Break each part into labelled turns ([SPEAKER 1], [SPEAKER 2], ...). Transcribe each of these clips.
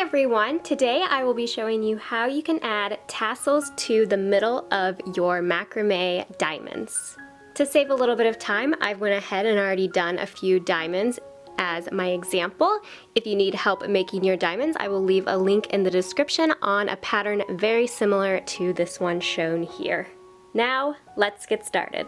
[SPEAKER 1] everyone! Today I will be showing you how you can add tassels to the middle of your macrame diamonds. To save a little bit of time, I've went ahead and already done a few diamonds as my example. If you need help making your diamonds, I will leave a link in the description on a pattern very similar to this one shown here. Now, let's get started.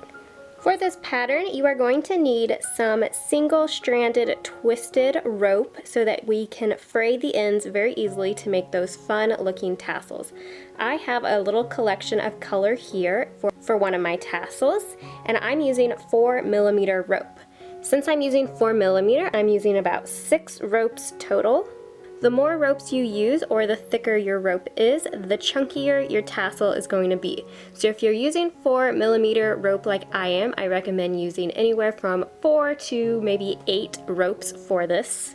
[SPEAKER 1] For this pattern, you are going to need some single-stranded twisted rope so that we can fray the ends very easily to make those fun-looking tassels. I have a little collection of color here for one of my tassels, and I'm using 4mm rope. Since I'm using 4mm, I'm using about 6 ropes total. The more ropes you use, or the thicker your rope is, the chunkier your tassel is going to be. So if you're using 4mm rope like I am, I recommend using anywhere from 4 to maybe 8 ropes for this.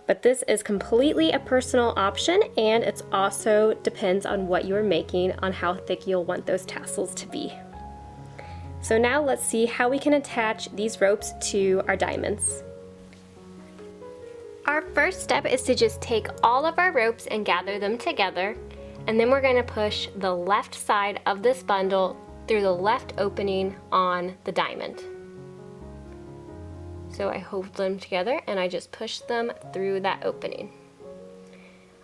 [SPEAKER 1] But this is completely a personal option, and it also depends on what you're making, on how thick you'll want those tassels to be. So now let's see how we can attach these ropes to our diamonds. Our first step is to just take all of our ropes and gather them together, and then we're going to push the left side of this bundle through the left opening on the diamond. So I hold them together and I just push them through that opening.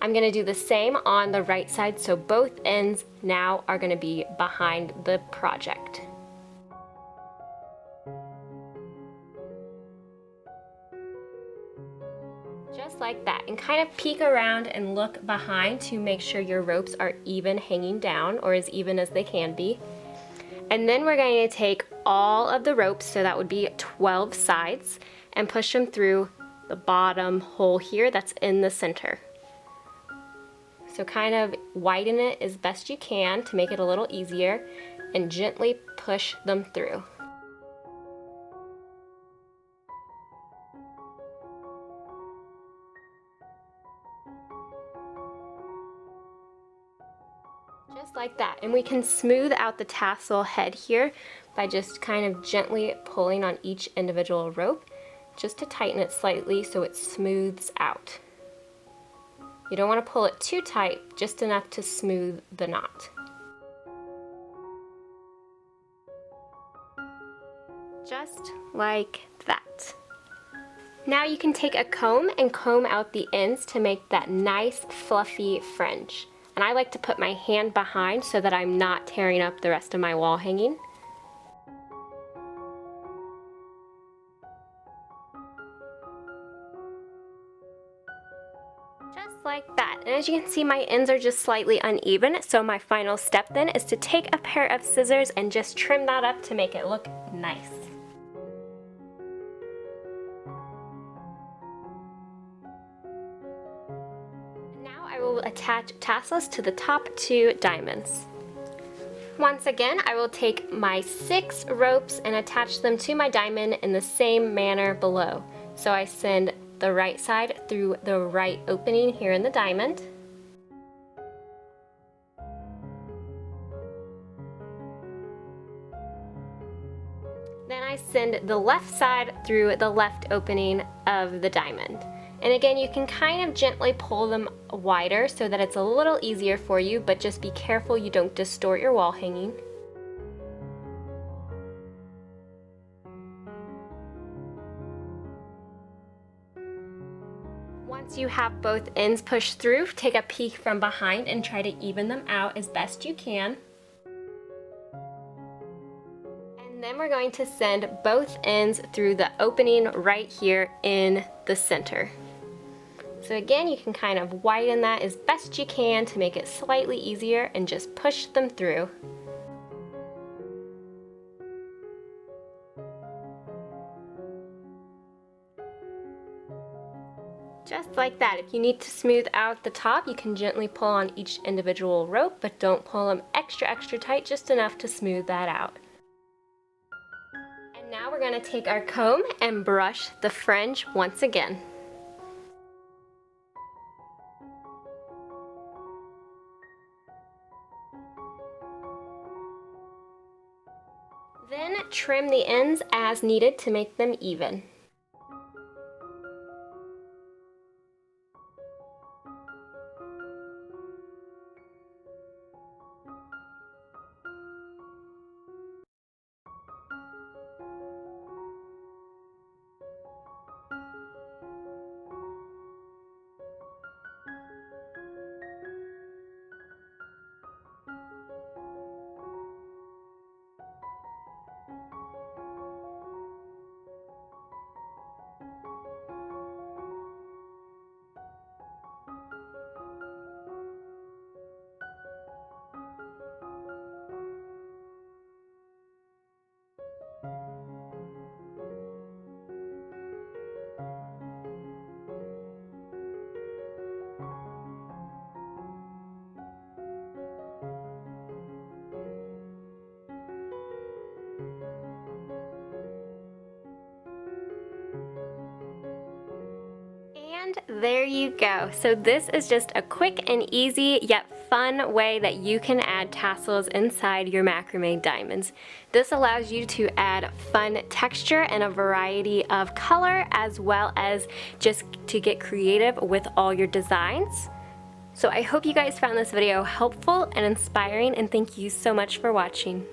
[SPEAKER 1] I'm going to do the same on the right side, so both ends now are going to be behind the project. Just like that, and kind of peek around and look behind to make sure your ropes are even hanging down, or as even as they can be. And then we're going to take all of the ropes, so that would be 12 sides, and push them through the bottom hole here that's in the center. So kind of widen it as best you can to make it a little easier, and gently push them through. Just like that, and we can smooth out the tassel head here by just kind of gently pulling on each individual rope just to tighten it slightly so it smooths out. You don't want to pull it too tight, just enough to smooth the knot. Just like that. Now you can take a comb and comb out the ends to make that nice fluffy fringe. And I like to put my hand behind so that I'm not tearing up the rest of my wall hanging. Just like that. And as you can see, my ends are just slightly uneven, so my final step then is to take a pair of scissors and just trim that up to make it look nice. I will attach tassels to the top 2 diamonds. Once again, I will take my 6 ropes and attach them to my diamond in the same manner below. So I send the right side through the right opening here in the diamond. Then I send the left side through the left opening of the diamond. And again, you can kind of gently pull them wider so that it's a little easier for you, but just be careful you don't distort your wall hanging. Once you have both ends pushed through, take a peek from behind and try to even them out as best you can. And then we're going to send both ends through the opening right here in the center. So again, you can kind of widen that as best you can to make it slightly easier and just push them through. Just like that. If you need to smooth out the top, you can gently pull on each individual rope, but don't pull them extra tight, just enough to smooth that out. And now we're going to take our comb and brush the fringe once again. Then trim the ends as needed to make them even. And there you go. So this is just a quick and easy yet fun way that you can add tassels inside your macrame diamonds. This allows you to add fun texture and a variety of color, as well as just to get creative with all your designs. So I hope you guys found this video helpful and inspiring, and thank you so much for watching.